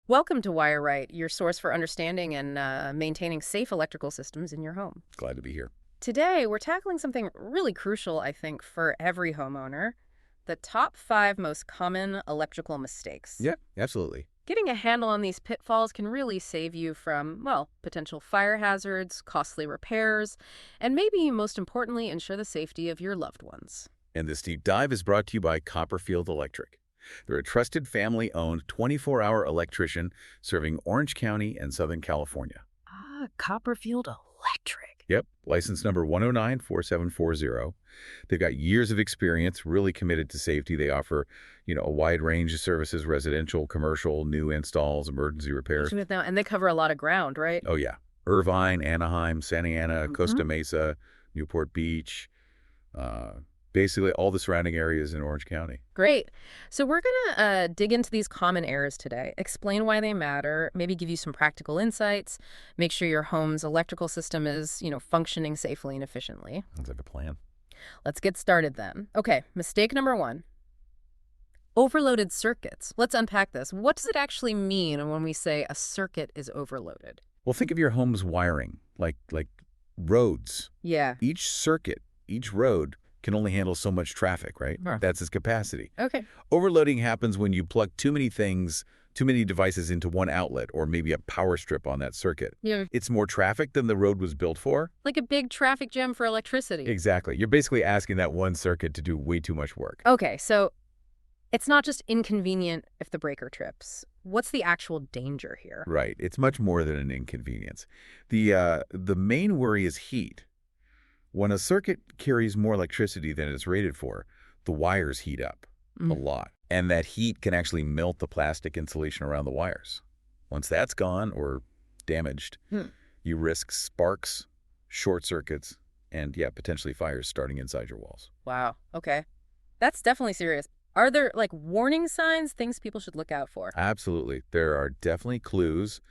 Welcome to Wire Right, your source for understanding and maintaining safe electrical systems in your home. Glad to be here. Today, we're tackling something really crucial, I think, for every homeowner: the top 5 most common electrical mistakes. Yeah, absolutely. Getting a handle on these pitfalls can really save you from, well, potential fire hazards, costly repairs, and maybe, most importantly, ensure the safety of your loved ones. And this deep dive is brought to you by Copperfield Electric. They're a trusted family-owned 24-hour electrician serving Orange County and Southern California. Ah, Copperfield Electric. Yep, license number 1094740. They've got years of experience, really committed to safety. They offer, a wide range of services: residential, commercial, new installs, emergency repairs. And they cover a lot of ground, right? Oh, yeah. Irvine, Anaheim, Santa Ana, Costa Mhm. Mesa, Newport Beach, basically all the surrounding areas in Orange County. Great. So we're going to dig into these common errors today, explain why they matter, maybe give you some practical insights, make sure your home's electrical system is, functioning safely and efficiently. Sounds like a plan. Let's get started then. Okay, mistake number 1. Overloaded circuits. Let's unpack this. What does it actually mean when we say a circuit is overloaded? Well, think of your home's wiring, like roads. Yeah. Each circuit, each road can only handle so much traffic, right? Huh. That's its capacity. Okay. Overloading happens when you plug too many devices into one outlet, or maybe a power strip on that circuit. Yeah. It's more traffic than the road was built for. Like a big traffic jam for electricity. Exactly. You're basically asking that one circuit to do way too much work. Okay, so it's not just inconvenient if the breaker trips. What's the actual danger here? Right. It's much more than an inconvenience. The main worry is heat. When a circuit carries more electricity than it's rated for, the wires heat up a lot. And that heat can actually melt the plastic insulation around the wires. Once that's gone or damaged, you risk sparks, short circuits, and, potentially fires starting inside your walls. Wow. Okay. That's definitely serious. Are there, warning signs, things people should look out for? Absolutely. There are definitely clues.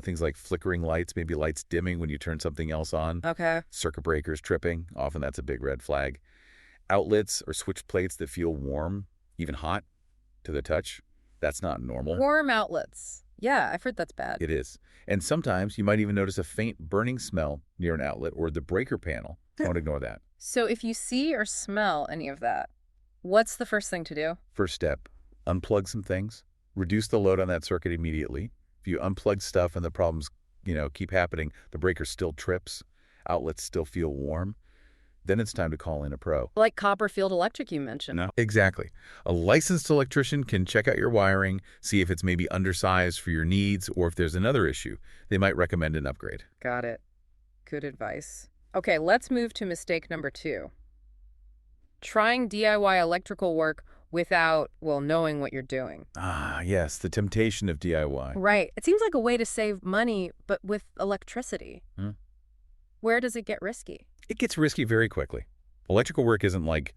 Things like flickering lights, maybe lights dimming when you turn something else on. Okay. Circuit breakers tripping, often that's a big red flag. Outlets or switch plates that feel warm, even hot to the touch, that's not normal. Warm outlets. Yeah, I've heard that's bad. It is. And sometimes you might even notice a faint burning smell near an outlet or the breaker panel. Don't ignore that. So if you see or smell any of that, what's the first thing to do? First step, unplug some things. Reduce the load on that circuit immediately. If you unplug stuff and the problems, keep happening, the breaker still trips, outlets still feel warm, then it's time to call in a pro. Like Copperfield Electric you mentioned. No, exactly. A licensed electrician can check out your wiring, see if it's maybe undersized for your needs, or if there's another issue. They might recommend an upgrade. Got it. Good advice. Okay, let's move to mistake number 2. Trying DIY electrical work without, knowing what you're doing. Ah, yes, the temptation of DIY. Right. It seems like a way to save money, but with electricity. Where does it get risky? It gets risky very quickly. Electrical work isn't like,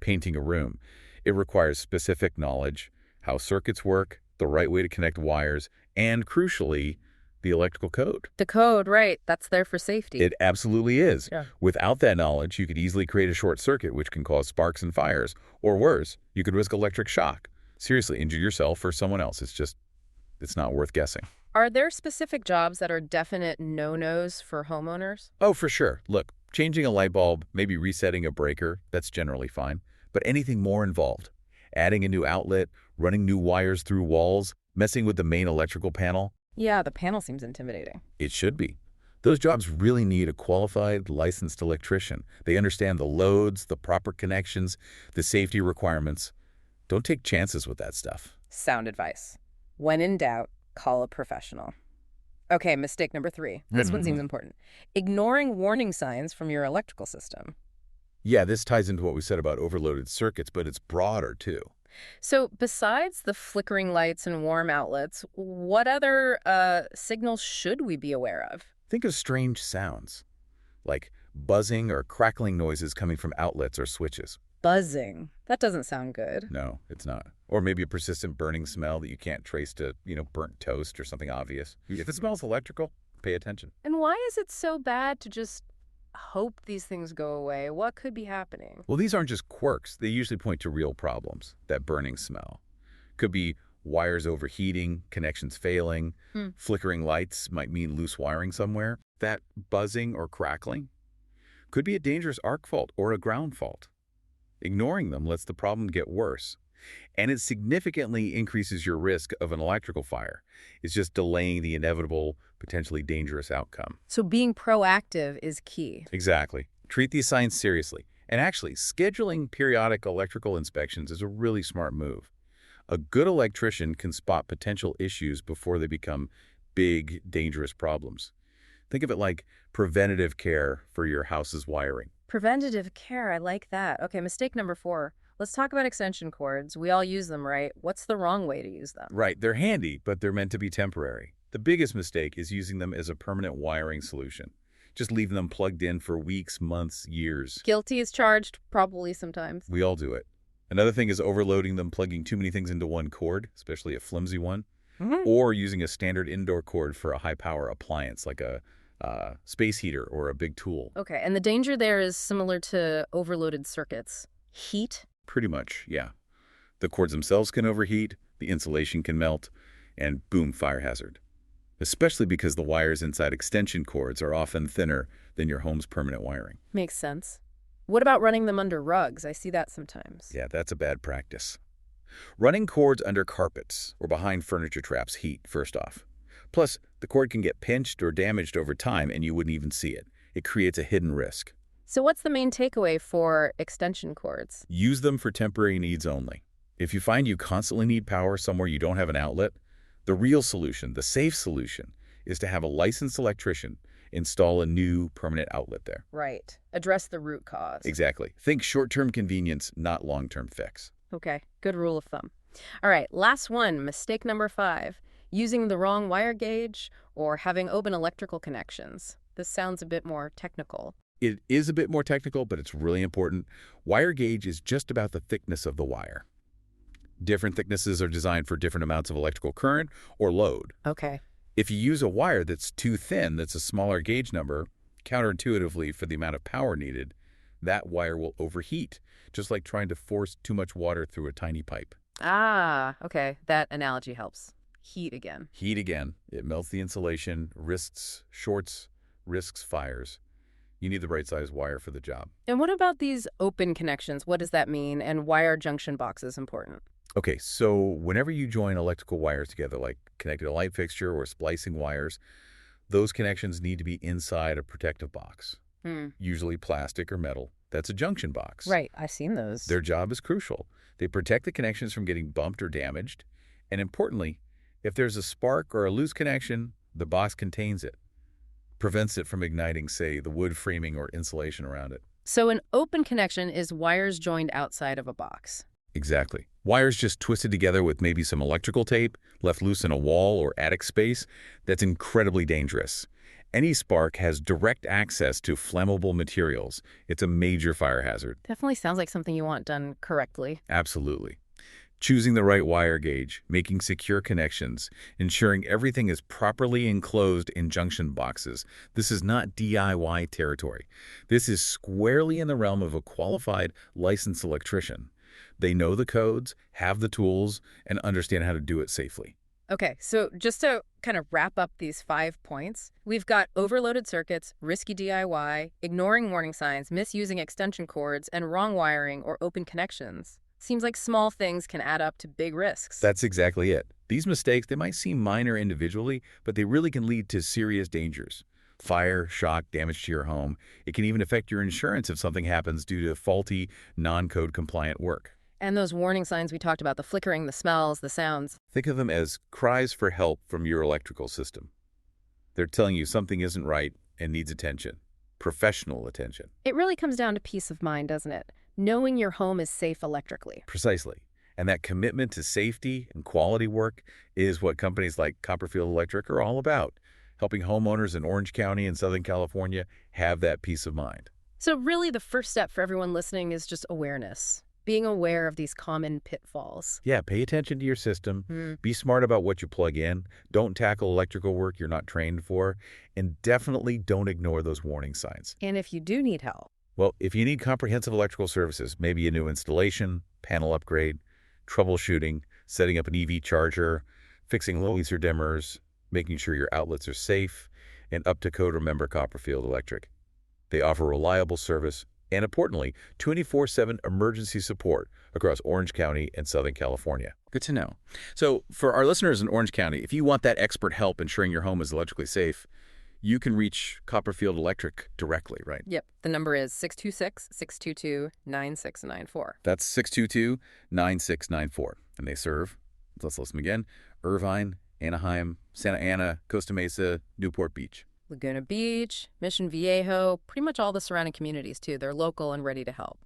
painting a room. It requires specific knowledge, how circuits work, the right way to connect wires, and crucially, the electrical code. The code, right. That's there for safety. It absolutely is. Yeah. Without that knowledge, you could easily create a short circuit, which can cause sparks and fires. Or worse, you could risk electric shock. Seriously, injure yourself or someone else. It's not worth guessing. Are there specific jobs that are definite no-nos for homeowners? Oh, for sure. Look, changing a light bulb, maybe resetting a breaker, that's generally fine. But anything more involved, adding a new outlet, running new wires through walls, messing with the main electrical panel, Yeah, the panel seems intimidating. it should be. Those jobs really need a qualified, licensed electrician. They understand the loads, the proper connections, the safety requirements. Don't take chances with that stuff. Sound advice. When in doubt, call a professional. Okay, mistake number 3. This one seems important. Ignoring warning signs from your electrical system. Yeah, this ties into what we said about overloaded circuits, but it's broader too. So besides the flickering lights and warm outlets, what other signals should we be aware of? Think of strange sounds, like buzzing or crackling noises coming from outlets or switches. Buzzing. That doesn't sound good. No, it's not. Or maybe a persistent burning smell that you can't trace to, burnt toast or something obvious. If it smells electrical, pay attention. And why is it so bad to just hope these things go away? What could be happening? Well, these aren't just quirks. They usually point to real problems. That burning smell could be Wires overheating, connections failing, Hmm. flickering lights might mean loose wiring somewhere. That buzzing or crackling could be a dangerous arc fault or a ground fault. Ignoring them lets the problem get worse, and it significantly increases your risk of an electrical fire. It's just delaying the inevitable, potentially dangerous outcome. So being proactive is key. Exactly. Treat these signs seriously. And actually, scheduling periodic electrical inspections is a really smart move. A good electrician can spot potential issues before they become big, dangerous problems. Think of it like preventative care for your house's wiring. Preventative care, I like that. Okay, mistake number 4. Let's talk about extension cords. We all use them, right? What's the wrong way to use them? Right, they're handy, but they're meant to be temporary. The biggest mistake is using them as a permanent wiring solution. Just leaving them plugged in for weeks, months, years. Guilty is charged, probably sometimes. We all do it. Another thing is overloading them, plugging too many things into one cord, especially a flimsy one, or using a standard indoor cord for a high-power appliance like a space heater or a big tool. Okay, and the danger there is similar to overloaded circuits. Heat? Pretty much, yeah. The cords themselves can overheat, the insulation can melt, and boom, fire hazard. Especially because the wires inside extension cords are often thinner than your home's permanent wiring. Makes sense. What about running them under rugs? I see that sometimes. Yeah, that's a bad practice. Running cords under carpets or behind furniture traps heat, first off. Plus, the cord can get pinched or damaged over time and you wouldn't even see it. It creates a hidden risk. So what's the main takeaway for extension cords? Use them for temporary needs only. If you find you constantly need power somewhere you don't have an outlet, the real solution, the safe solution, is to have a licensed electrician install a new permanent outlet there. Right. Address the root cause. Exactly. Think short-term convenience, not long-term fix. Okay, good rule of thumb. All right, last one, mistake number 5. Using the wrong wire gauge or having open electrical connections. This sounds a bit more technical. It is a bit more technical, but it's really important. Wire gauge is just about the thickness of the wire. Different thicknesses are designed for different amounts of electrical current or load. Okay. If you use a wire that's too thin, that's a smaller gauge number, counterintuitively for the amount of power needed, that wire will overheat, just like trying to force too much water through a tiny pipe. Ah, okay. That analogy helps. Heat again. Heat again. It melts the insulation, risks shorts, risks fires. You need the right size wire for the job. And what about these open connections? What does that mean? And why are junction boxes important? Okay, so whenever you join electrical wires together, like connecting a light fixture or splicing wires, those connections need to be inside a protective box, usually plastic or metal. That's a junction box. Right, I've seen those. Their job is crucial. They protect the connections from getting bumped or damaged. And importantly, if there's a spark or a loose connection, the box contains it, prevents it from igniting, say, the wood framing or insulation around it. So an open connection is wires joined outside of a box. Exactly. Wires just twisted together with maybe some electrical tape, left loose in a wall or attic space, that's incredibly dangerous. Any spark has direct access to flammable materials. It's a major fire hazard. Definitely sounds like something you want done correctly. Absolutely. Choosing the right wire gauge, making secure connections, ensuring everything is properly enclosed in junction boxes. This is not DIY territory. This is squarely in the realm of a qualified, licensed electrician. They know the codes, have the tools, and understand how to do it safely. Okay, so just to kind of wrap up these 5 points, we've got overloaded circuits, risky DIY, ignoring warning signs, misusing extension cords, and wrong wiring or open connections. Seems like small things can add up to big risks. That's exactly it. These mistakes, they might seem minor individually, but they really can lead to serious dangers. Fire, shock, damage to your home. It can even affect your insurance if something happens due to faulty, non-code compliant work. And those warning signs we talked about, the flickering, the smells, the sounds. Think of them as cries for help from your electrical system. They're telling you something isn't right and needs attention, professional attention. It really comes down to peace of mind, doesn't it? Knowing your home is safe electrically. Precisely. And that commitment to safety and quality work is what companies like Copperfield Electric are all about, helping homeowners in Orange County and Southern California have that peace of mind. So really the first step for everyone listening is just awareness. Being aware of these common pitfalls. Yeah, pay attention to your system. Be smart about what you plug in. Don't tackle electrical work you're not trained for. And definitely don't ignore those warning signs. And if you do need help, well, if you need comprehensive electrical services, maybe a new installation, panel upgrade, troubleshooting, setting up an EV charger, fixing low laser dimmers, making sure your outlets are safe, and up to code. Remember Copperfield Electric. They offer reliable service and, importantly, 24/7 emergency support across Orange County and Southern California. Good to know. So for our listeners in Orange County, if you want that expert help ensuring your home is electrically safe, you can reach Copperfield Electric directly, right? Yep. The number is 626-622-9694. That's 622-9694. And they serve, let's list them again, Irvine, Anaheim, Santa Ana, Costa Mesa, Newport Beach. Laguna Beach, Mission Viejo, pretty much all the surrounding communities, too. They're local and ready to help.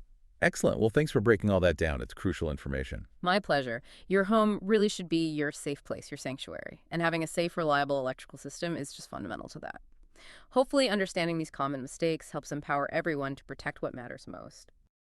Excellent. Well, thanks for breaking all that down. It's crucial information. My pleasure. Your home really should be your safe place, your sanctuary. And having a safe, reliable electrical system is just fundamental to that. Hopefully, understanding these common mistakes helps empower everyone to protect what matters most.